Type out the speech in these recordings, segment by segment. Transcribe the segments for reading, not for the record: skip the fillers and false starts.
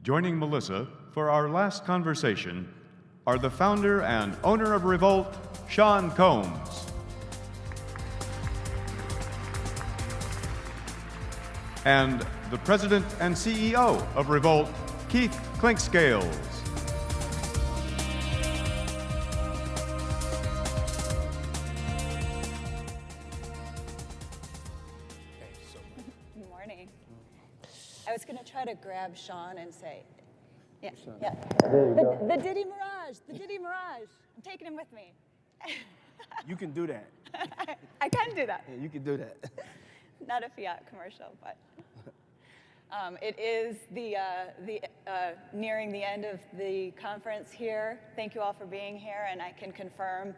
Joining Melissa for our last conversation are the founder and owner of Revolt, Sean Combs, and the president and CEO of Revolt, Keith Clinkscales. Good morning. I was going to try to grab Sean and say, yeah. There you go. The Diddy Mirage. I'm taking him with me. You can do that. I can do that. Yeah, you can do that. Not a Fiat commercial, but it is nearing the end of the conference here. Thank you all for being here, and I can confirm,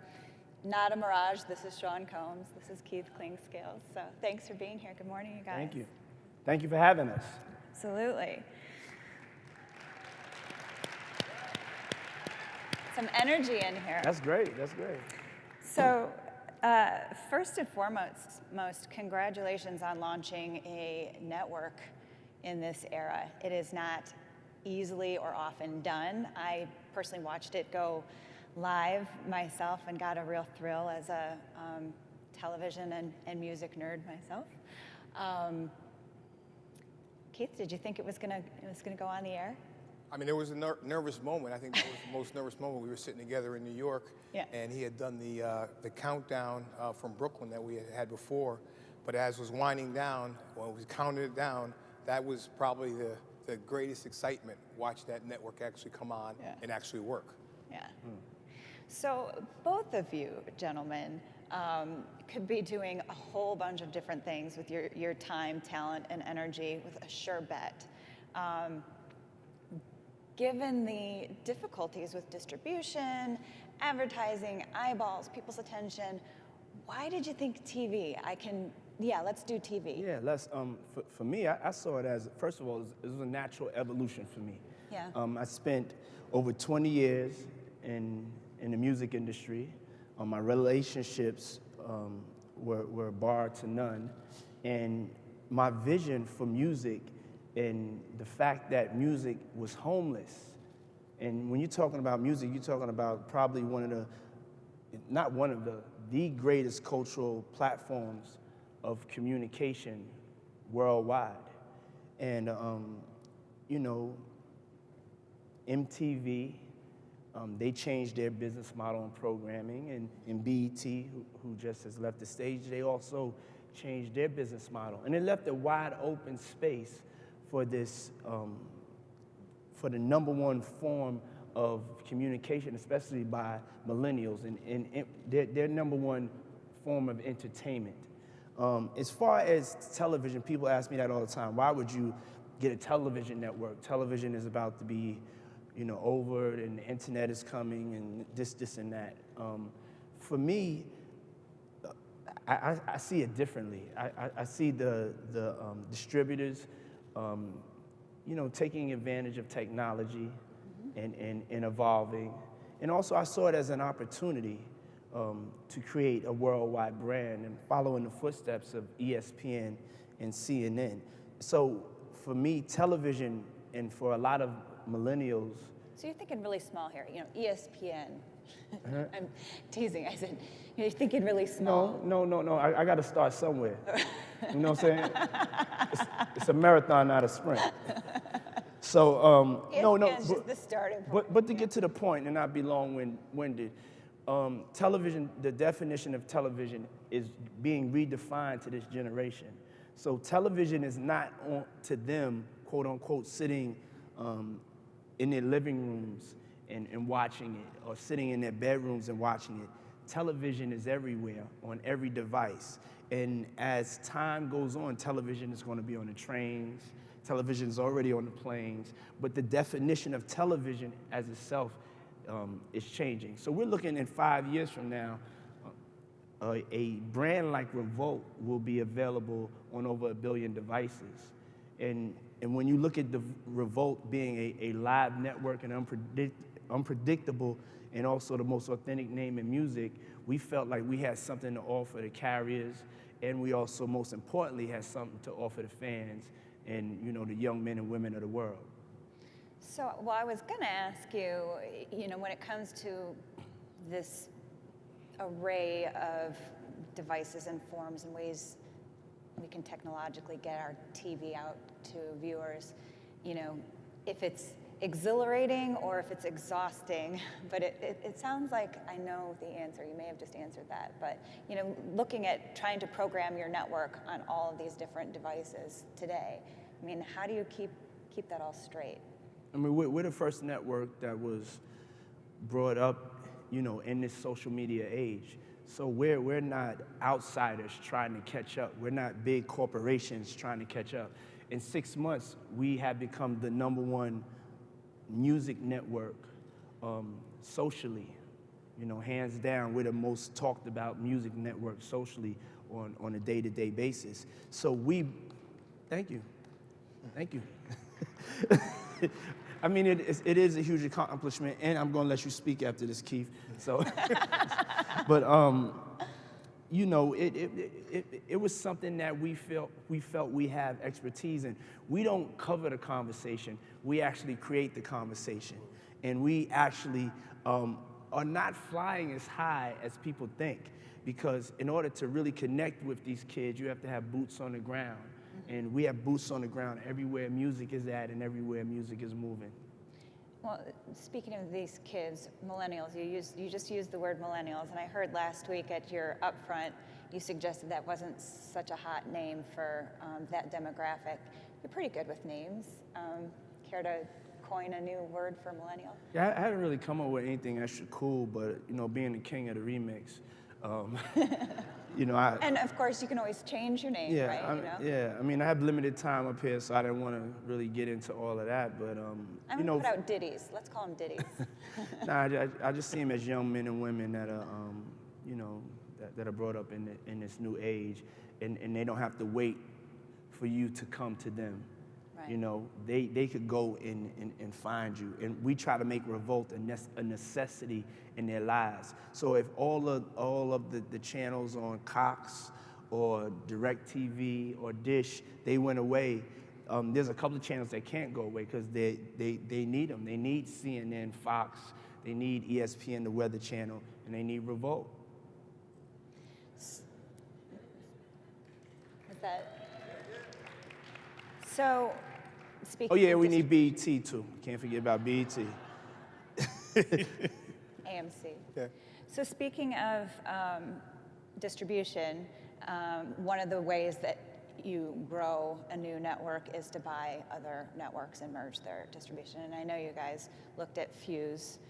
not a mirage. This is Sean Combs. This is Keith Clinkscales. So thanks for being here. Good morning, you guys. Thank you. Thank you for having us. Absolutely. Some energy in here. That's great. That's great. So, first and foremost, congratulations on launching a network in this era. It is not easily or often done. I personally watched it go live myself and got a real thrill as a television and music nerd myself. Keith, did you think it was gonna go on the air? I mean, there was a nervous moment. I think that was the most nervous moment. We were sitting together in New York, Yeah. and he had done the countdown from Brooklyn that we had before. But as it was winding down, when we counted it down, that was probably the greatest excitement. Watch that network actually come on and actually work. Yeah. So both of you, gentlemen, could be doing a whole bunch of different things with your time, talent, and energy with a sure bet. Given the difficulties with distribution, advertising, eyeballs, people's attention, why did you think TV? Let's do TV. Yeah, let's. For me, I saw it as, first of all, it was a natural evolution for me. Yeah. I spent over 20 years in the music industry. My relationships were bar to none, and my vision for music and the fact that music was homeless. And when you're talking about music, you're talking about probably the greatest cultural platforms of communication worldwide. And, MTV, they changed their business model and programming, and BET, who just has left the stage, they also changed their business model. And it left a wide open space for this, for the number one form of communication, especially by millennials, and their number one form of entertainment. As far as television, people ask me that all the time. Why would you get a television network? Television is about to be, over, and the internet is coming, and this, and that. For me, I see it differently. I see the distributors, taking advantage of technology and evolving. And also I saw it as an opportunity to create a worldwide brand and follow in the footsteps of ESPN and CNN. So for me, television, and for a lot of millennials. So you're thinking really small here, ESPN. I'm teasing. I said, you're thinking really small. No. I got to start somewhere. You know what I'm saying? It's a marathon, not a sprint. So, ESPN's just the starting point. But to get to the point and not be long-winded, television, the definition of television is being redefined to this generation. So television is not to them, quote unquote, sitting in their living rooms and watching it, or sitting in their bedrooms and watching it. Television is everywhere, on every device. And as time goes on, television is going to be on the trains, television is already on the planes, but the definition of television as itself is changing. So we're looking in 5 years from now, a brand like Revolt will be available on over 1 billion devices. And when you look at the Revolt being a live network and unpredictable, and also the most authentic name in music, we felt like we had something to offer the carriers, and we also, most importantly, had something to offer the fans and the young men and women of the world. So, well, I was going to ask you, when it comes to this array of devices and forms and ways we can technologically get our TV out to viewers, if it's exhilarating or if it's exhausting, but it sounds like I know the answer. You may have just answered that, but looking at trying to program your network on all of these different devices today, I mean, how do you keep that all straight? I mean, we're the first network that was brought up, in this social media age. So we're not outsiders trying to catch up. We're not big corporations trying to catch up. In 6 months, we have become the #1 music network socially. Hands down, we're the most talked about music network socially on a day-to-day basis. So thank you. I mean, it is a huge accomplishment, and I'm going to let you speak after this, Keith. So, but it was something that we felt we have expertise in. We don't cover the conversation. We actually create the conversation, and we actually are not flying as high as people think, because in order to really connect with these kids, you have to have boots on the ground. And we have boots on the ground everywhere music is at and everywhere music is moving. Well, speaking of these kids, millennials, you just used the word millennials, and I heard last week at your upfront, you suggested that wasn't such a hot name for that demographic. You're pretty good with names. Care to coin a new word for millennial? Yeah, I hadn't really come up with anything extra cool, but being the king of the remix, and of course, you can always change your name, right? Yeah, I mean, I have limited time up here, so I didn't want to really get into all of that, but, I'm gonna put out ditties. Let's call them ditties. Nah, I just see them as young men and women that are, that are brought up in this new age, and they don't have to wait for you to come to them. Right. They could go and find you, and we try to make Revolt a necessity in their lives. So if all of the channels on Cox or DirecTV or Dish, they went away, there's a couple of channels that can't go away because they need them. They need CNN, Fox, they need ESPN, the Weather Channel, and they need Revolt. Is that so? Speaking. Oh yeah, we need BET too. Can't forget about BET. AMC. Yeah. So speaking of distribution, one of the ways that you grow a new network is to buy other networks and merge their distribution. And I know you guys looked at Fuse,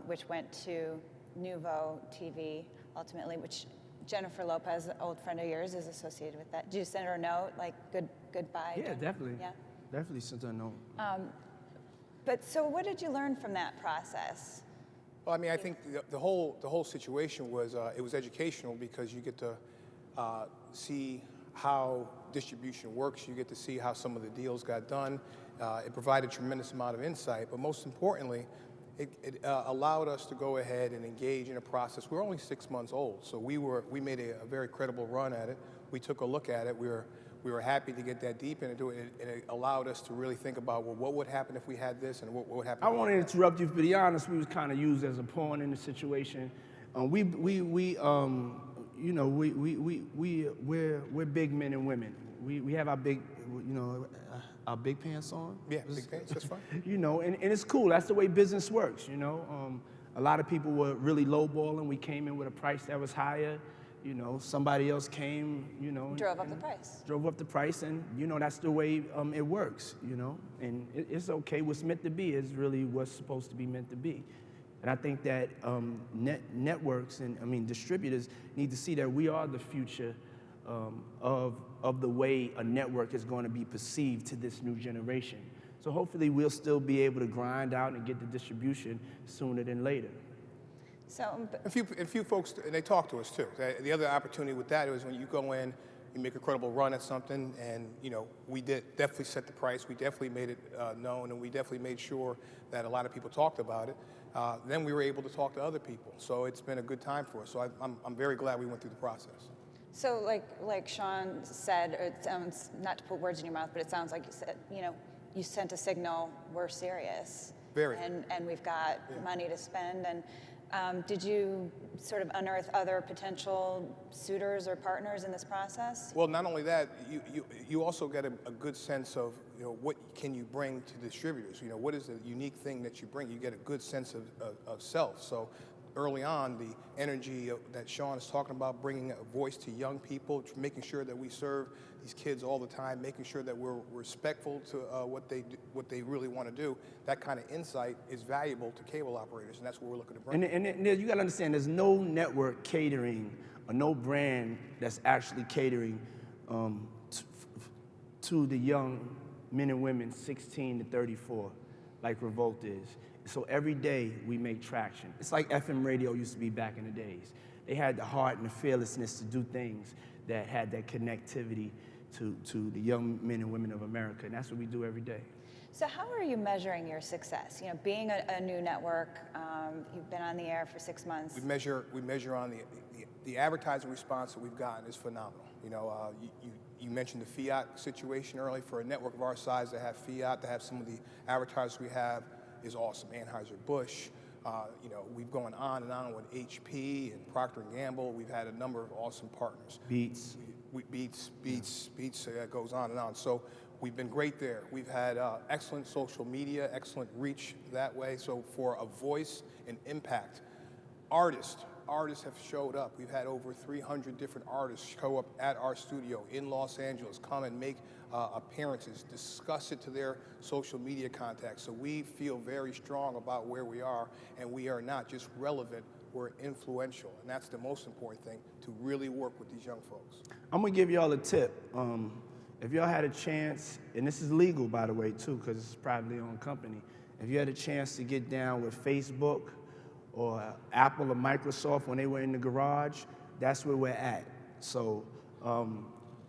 which went to Nuvo TV ultimately, which Jennifer Lopez, an old friend of yours, is associated with that. Did you send her a note, like goodbye? Yeah, definitely. Yeah. Definitely sent her a note. But so what did you learn from that process? Well, I mean, I think the whole situation was it was educational because you get to see how distribution works. You get to see how some of the deals got done. It provided a tremendous amount of insight, but most importantly, it allowed us to go ahead and engage in a process. We're only 6 months old, so we made a very credible run at it. We took a look at it. We were happy to get that deep into it, and it allowed us to really think about, well, what would happen if we had this, and what would happen? I want to interrupt you, but to be honest, we was kind of used as a pawn in the situation. We're big men and women. We have our big, our big pants on. Yeah, big pants. That's fine. And it's cool. That's the way business works. A lot of people were really lowballing. We came in with a price that was higher. Somebody else came, Drove up the price. Drove up the price, and, that's the way it works, And it's okay. What's meant to be is really what's supposed to be meant to be. And I think that networks and, distributors need to see that we are the future of the way a network is going to be perceived to this new generation. So hopefully we'll still be able to grind out and get the distribution sooner than later. So, A few folks, and they talk to us too. The other opportunity with that is when you go in, you make a credible run at something, and we definitely set the price. We definitely made it known, and we definitely made sure that a lot of people talked about it. Then we were able to talk to other people. So it's been a good time for us. So I'm very glad we went through the process. So like Sean said, it sounds, not to put words in your mouth, but it sounds like you said, you sent a signal, we're serious. Very. And we've got money to spend. And did you sort of unearth other potential suitors or partners in this process? Well, not only that, you also get a good sense of, what can you bring to distributors? What is the unique thing that you bring? You get a good sense of self. So early on, the energy that Sean is talking about, bringing a voice to young people, making sure that we serve these kids all the time, making sure that we're respectful to what they really want to do. That kind of insight is valuable to cable operators, and that's what we're looking to bring. And you got to understand, there's no network catering or no brand that's actually catering to the young men and women 16 to 34, like Revolt is. So every day we make traction. It's like FM radio used to be back in the days. They had the heart and the fearlessness to do things that had that connectivity to the young men and women of America, and that's what we do every day. So how are you measuring your success? Being a new network, you've been on the air for 6 months. We measure on the advertising response that we've gotten is phenomenal. You mentioned the fiat situation earlier. For a network of our size to have fiat, to have some of the advertisers we have is awesome. Anheuser-Busch, we've gone on and on with HP and Procter & Gamble. We've had a number of awesome partners. Beats. Beats goes on and on. So we've been great there. We've had excellent social media, excellent reach that way. So for a voice and impact, artists have showed up. We've had over 300 different artists show up at our studio in Los Angeles, come and make appearances, discuss it to their social media contacts. So we feel very strong about where we are, and we are not just relevant, we're influential. And that's the most important thing, to really work with these young folks. I'm gonna give y'all a tip. If y'all had a chance, and this is legal, by the way, too, because it's a privately owned company. If you had a chance to get down with Facebook or Apple or Microsoft when they were in the garage, that's where we're at. So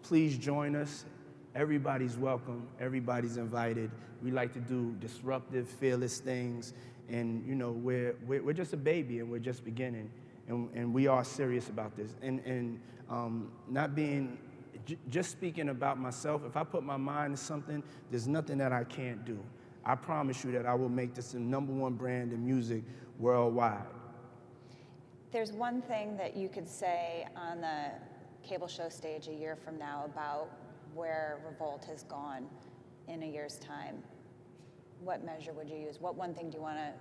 please join us. Everybody's welcome. Everybody's invited. We like to do disruptive, fearless things. And we're just a baby, and we're just beginning. And we are serious about this. And not being, just speaking about myself, if I put my mind to something, there's nothing that I can't do. I promise you that I will make this the #1 brand in music worldwide. There's one thing that you could say on the cable show stage a year from now about where Revolt has gone in a year's time. What measure would you use? What one thing do you want to,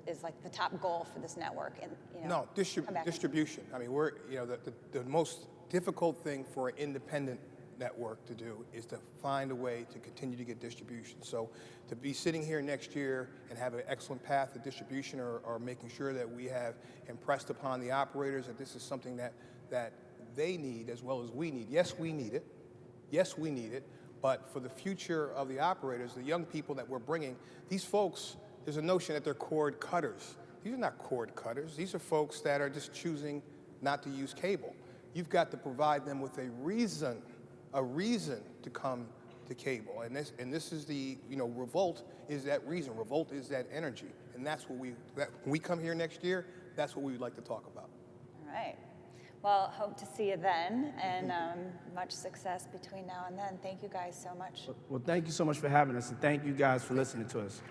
is like the top goal for this network? And No, distribution. I mean, we're, the most difficult thing for an independent network to do is to find a way to continue to get distribution. So to be sitting here next year and have an excellent path to distribution, or making sure that we have impressed upon the operators that this is something that they need as well as we need. Yes, we need it. Yes, we need it. But for the future of the operators, the young people that we're bringing, these folks, there's a notion that they're cord cutters. These are not cord cutters. These are folks that are just choosing not to use cable. You've got to provide them with a reason to come to cable. And this is the, Revolt is that reason. Revolt is that energy. And that's what when we come here next year, that's what we would like to talk about. All right. Well, hope to see you then, and much success between now and then. Thank you guys so much. Well, thank you so much for having us, and thank you guys for listening to us.